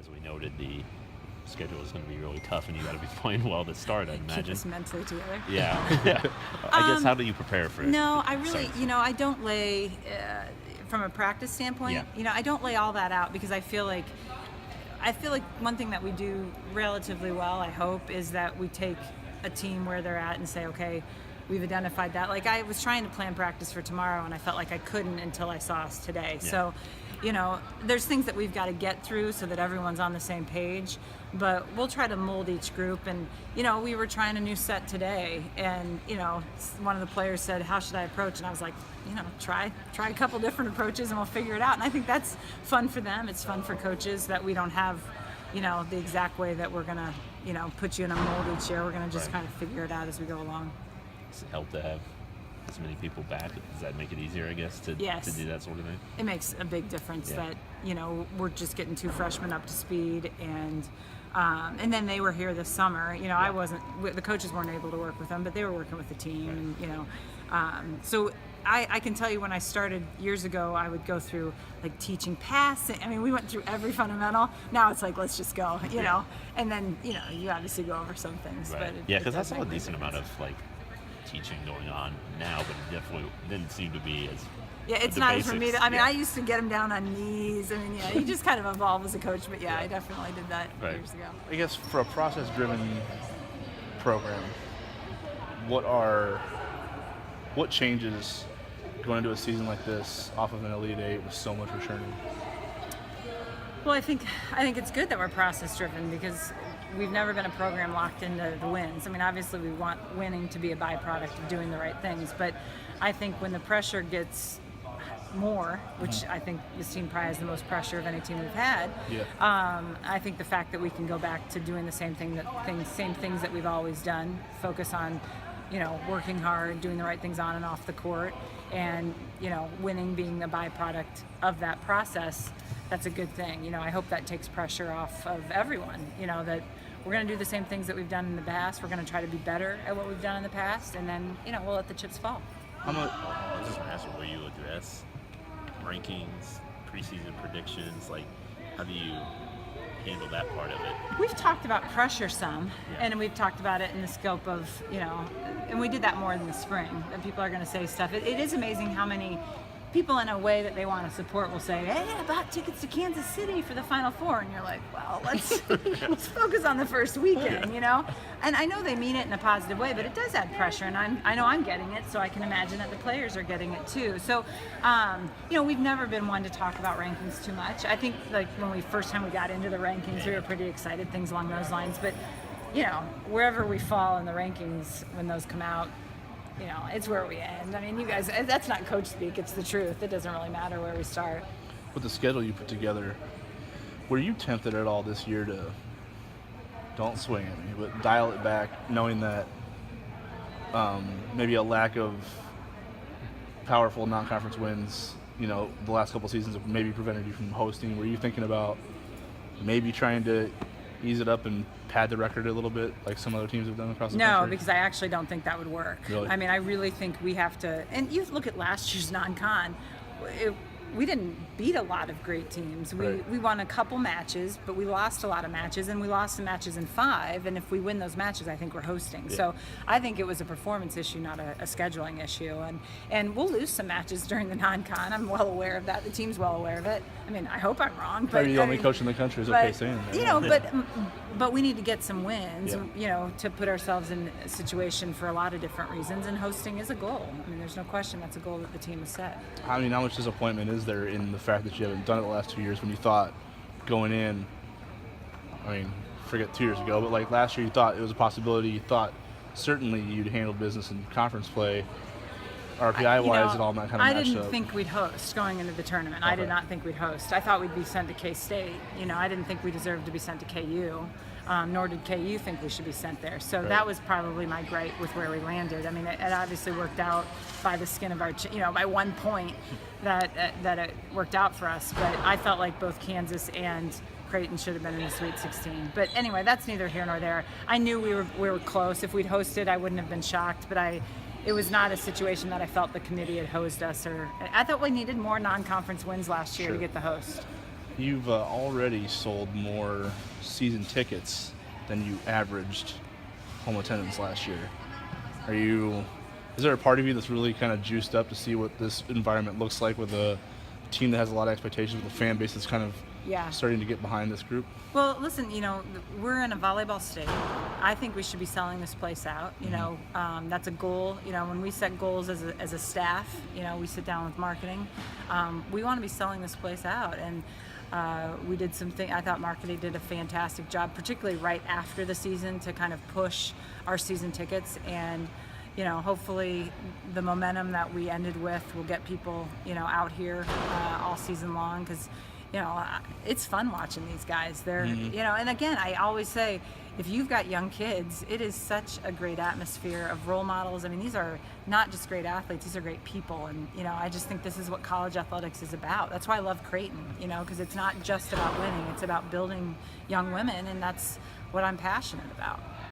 as we noted, the schedule is going to be really tough, and you got to be playing well to start, I'd imagine. Keep us mentally together. Yeah. Yeah. I guess, how do you prepare for it? No, I really, I don't lay, from a practice standpoint, I don't lay all that out because I feel like one thing that we do relatively well, I hope, is that we take a team where they're at and say, okay, we've identified that. Like, I was trying to plan practice for tomorrow, and I felt like I couldn't until I saw us today. Yeah. So, there's things that we've got to get through so that everyone's on the same page, but we'll try to mold each group. And, we were trying a new set today, and, one of the players said, how should I approach? And I was like, try a couple different approaches and we'll figure it out. And I think that's fun for them. It's fun for coaches that we don't have, the exact way that we're going to, put you in a mold each year. We're going to just kind of figure it out as we go along. Does it help to have as many people back? Does that make it easier, I guess, to do that sort of thing? It makes a big difference that, we're just getting 2 freshmen up to speed, and then they were here this summer. The coaches weren't able to work with them, but they were working with the team, and, so I can tell you when I started years ago, I would go through like teaching passing. I mean, we went through every fundamental. Now it's like, let's just go, and then, you obviously go over some things. Right. But because that's a decent amount of like teaching going on now, but it definitely didn't seem to be as it's not as for me. I used to get them down on knees. I mean, you just kind of evolve as a coach. But I definitely did that years ago. I guess for a process-driven program, what changes going into a season like this off of an Elite Eight with so much returning? Well, I think it's good that we're process-driven because we've never been a program locked into the wins. I mean, obviously we want winning to be a byproduct of doing the right things, but I think when the pressure gets more, which I think this team probably has the most pressure of any team we've had, I think the fact that we can go back to doing the same things that we've always done, focus on, working hard, doing the right things on and off the court, and, winning being a byproduct of that process, that's a good thing. I hope that takes pressure off of everyone, that we're going to do the same things that we've done in the past. We're going to try to be better at what we've done in the past, and then, we'll let the chips fall. I was just going to ask you, will you address rankings, preseason predictions? Like, how do you handle that part of it? We've talked about pressure some, and we've talked about it in the scope of, and we did that more in the spring, that people are going to say stuff. It is amazing how many people in a way that they want to support will say, hey, I bought tickets to Kansas City for the Final Four. And you're like, well, let's focus on the first weekend, And I know they mean it in a positive way, but it does add pressure. And I know I'm getting it, so I can imagine that the players are getting it too. So, we've never been one to talk about rankings too much. I think like when we got into the rankings, we were pretty excited, things along those lines. But, wherever we fall in the rankings when those come out, it's where we end. I mean, you guys, that's not coach speak, it's the truth. It doesn't really matter where we start. With the schedule you put together, were you tempted at all this year to, don't swing at me, but dial it back, knowing that maybe a lack of powerful non-conference wins, the last couple seasons have maybe prevented you from hosting? Were you thinking about maybe trying to ease it up and pad the record a little bit like some other teams have done across the country? No, because I actually don't think that would work. Really? I mean, I really think we have to, and you look at last year's non-con, we didn't beat a lot of great teams. We won a couple matches, but we lost a lot of matches, and we lost some matches in 5, and if we win those matches, I think we're hosting. Yeah. So I think it was a performance issue, not a scheduling issue, and we'll lose some matches during the non-con. I'm well aware of that. The team's well aware of it. I mean, I hope I'm wrong. But maybe the only coach in the country is okay saying that. But we need to get some wins, to put ourselves in a situation for a lot of different reasons, and hosting is a goal. I mean, there's no question that's a goal that the team has set. I mean, how much disappointment is there in the fact that you haven't done it the last 2 years when you thought going in, I mean, forget 2 years ago, but like last year you thought it was a possibility, you thought certainly you'd handle business in conference play, RPI-wise and all that kind of matchup. I didn't think we'd host going into the tournament. Okay. I did not think we'd host. I thought we'd be sent to K-State. I didn't think we deserved to be sent to KU, nor did KU think we should be sent there. So that was probably my gripe with where we landed. I mean, it obviously worked out by the skin of our, by 1 point that it worked out for us. But I felt like both Kansas and Creighton should have been in the Sweet 16. But anyway, that's neither here nor there. I knew we were close. If we'd hosted, I wouldn't have been shocked. But it was not a situation that I felt the committee had hosed us. I thought we needed more non-conference wins last year to get the host. You've already sold more season tickets than you averaged home attendance last year. Is there a part of you that's really kind of juiced up to see what this environment looks like with a team that has a lot of expectations, with a fan base that's kind of Yeah. starting to get behind this group? Well, listen, we're in a volleyball state. I think we should be selling this place out. That's a goal. When we set goals as a staff, we sit down with marketing. We want to be selling this place out. And we did something, I thought marketing did a fantastic job, particularly right after the season, to kind of push our season tickets. And hopefully the momentum that we ended with will get people, out here all season long, because it's fun watching these guys. They're, and again, I always say, if you've got young kids, it is such a great atmosphere of role models. I mean, these are not just great athletes, these are great people. And, I just think this is what college athletics is about. That's why I love Creighton, because it's not just about winning, it's about building young women, and that's what I'm passionate about.